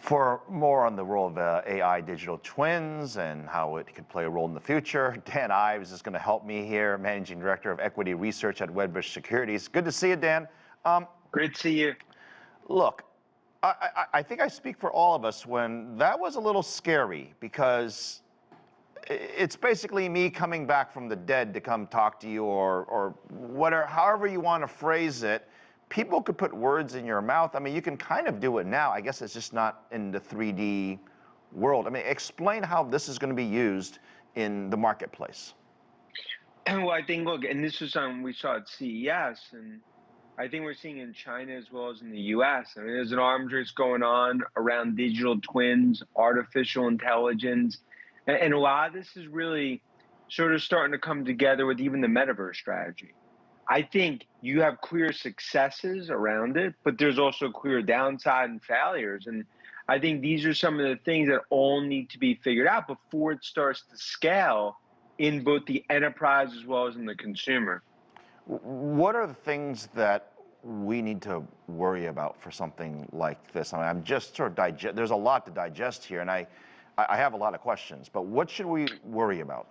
For more on the role of AI digital twins and how it could play a role in the future, Dan Ives is going to help me here, Managing Director of Equity Research at Wedbush Securities. Good to see you, Dan. Great to see you. Look, I think I speak for all of us when that was a little scary, because it's basically me coming back from the dead to come talk to you, or whatever, however you want to phrase it. People could put words in your mouth. I mean, you can kind of do it now. I guess it's just not in the 3D world. I mean, explain how this is going to be used in the marketplace. Well, I think, look, and this was something we saw at CES, and I think we're seeing in China as well as in the US. I mean, there's an arms race going on around digital twins, artificial intelligence, and a lot of this is really sort of starting to come together with even the metaverse strategy. I think you have clear successes around it, but there's also clear downside and failures. And I think these are some of the things that all need to be figured out before it starts to scale in both the enterprise as well as in the consumer. What are the things that we need to worry about for something like this? I mean, I'm just sort of there's a lot to digest here, and I have a lot of questions, but what should we worry about?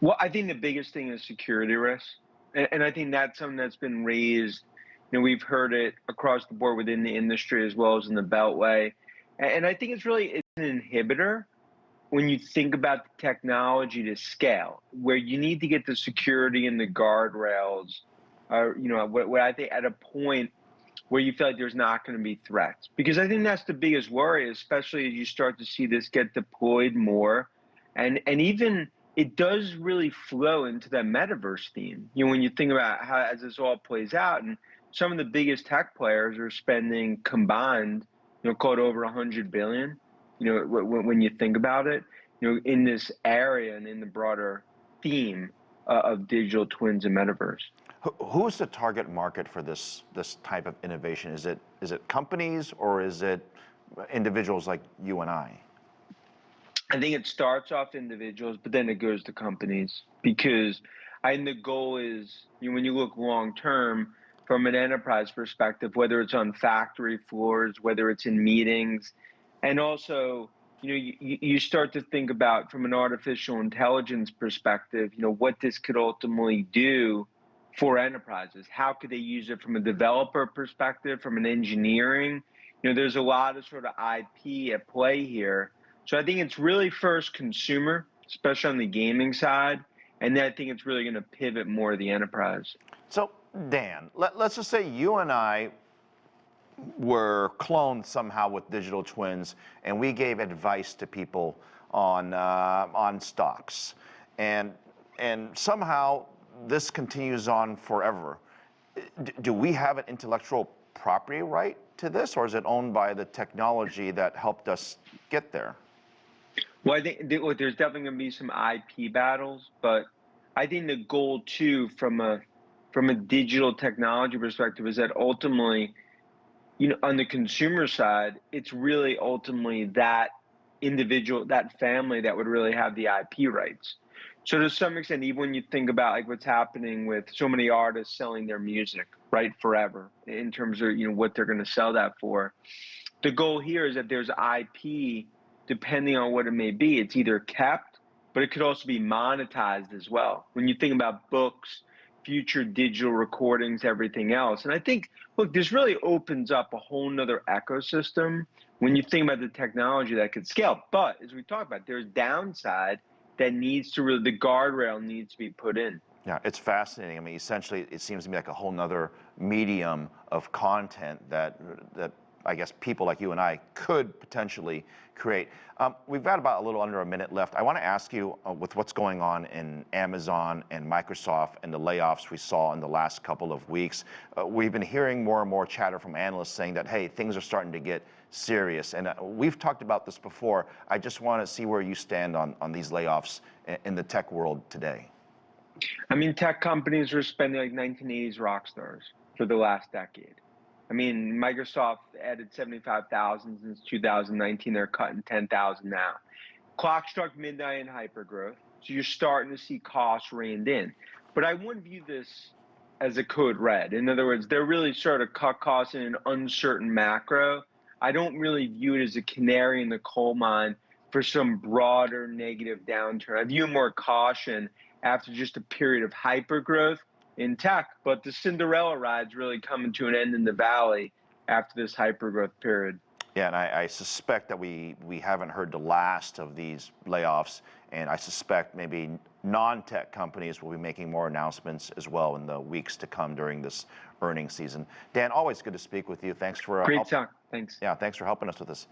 Well, I think the biggest thing is security risk. And I think that's something that's been raised. You know, we've heard it across the board within the industry as well as in the Beltway. And I think it's an inhibitor when you think about the technology to scale, where you need to get the security and the guardrails, you know, what I think at a point where you feel like there's not going to be threats. Because I think that's the biggest worry, especially as you start to see this get deployed more. And even it does really flow into that metaverse theme. You know, when you think about how as this all plays out, and some of the biggest tech players are spending combined, you know, called over 100 billion. You know, when you think about it, you know, in this area and in the broader theme of digital twins and metaverse. Who's the target market for this type of innovation? Is it companies, or is it individuals like you and I? I think it starts off individuals, but then it goes to companies, because I think the goal is, you know, when you look long term from an enterprise perspective, whether it's on factory floors, whether it's in meetings, and also, you know, you start to think about from an artificial intelligence perspective, you know, what this could ultimately do for enterprises. How could they use it from a developer perspective, from an engineering? You know, there's a lot of sort of IP at play here. So I think it's really first consumer, especially on the gaming side, and then I think it's really going to pivot more to the enterprise. So, Dan, let's just say you and I were cloned somehow with digital twins, and we gave advice to people on stocks, and somehow this continues on forever. Do we have an intellectual property right to this, or is it owned by the technology that helped us get there? Well, I think there's definitely going to be some IP battles, but I think the goal too, from a digital technology perspective, is that ultimately, you know, on the consumer side, it's really ultimately that individual, that family that would really have the IP rights. So to some extent, even when you think about like what's happening with so many artists selling their music, right, forever, in terms of, you know, what they're going to sell that for, the goal here is that there's IP. Depending on what it may be, it's either kept, but it could also be monetized as well. When you think about books, future digital recordings, everything else. And I think, look, this really opens up a whole nother ecosystem when you think about the technology that could scale. But as we talked about, there's downside that needs to really, the guardrail needs to be put in. Yeah, it's fascinating. I mean, essentially, it seems to me like a whole nother medium of content that I guess people like you and I could potentially create. We've got about a little under a minute left. I want to ask you, with what's going on in Amazon and Microsoft and the layoffs we saw in the last couple of weeks, we've been hearing more and more chatter from analysts saying that, hey, things are starting to get serious. And we've talked about this before. I just want to see where you stand on these layoffs in the tech world today. I mean, tech companies were spending like 1980s rock stars for the last decade. I mean, Microsoft added 75,000 since 2019. They're cutting 10,000 now. Clock struck midnight in hypergrowth, so you're starting to see costs reined in. But I wouldn't view this as a code red. In other words, they're really sort of cut costs in an uncertain macro. I don't really view it as a canary in the coal mine for some broader negative downturn. I view more caution after just a period of hypergrowth in tech, but the Cinderella ride's really coming to an end in the valley after this hypergrowth period. Yeah, and I suspect that we haven't heard the last of these layoffs, and I suspect maybe non-tech companies will be making more announcements as well in the weeks to come during this earnings season. Dan, always good to speak with you. Thanks for Great talk. Thanks. Yeah, thanks for helping us with this.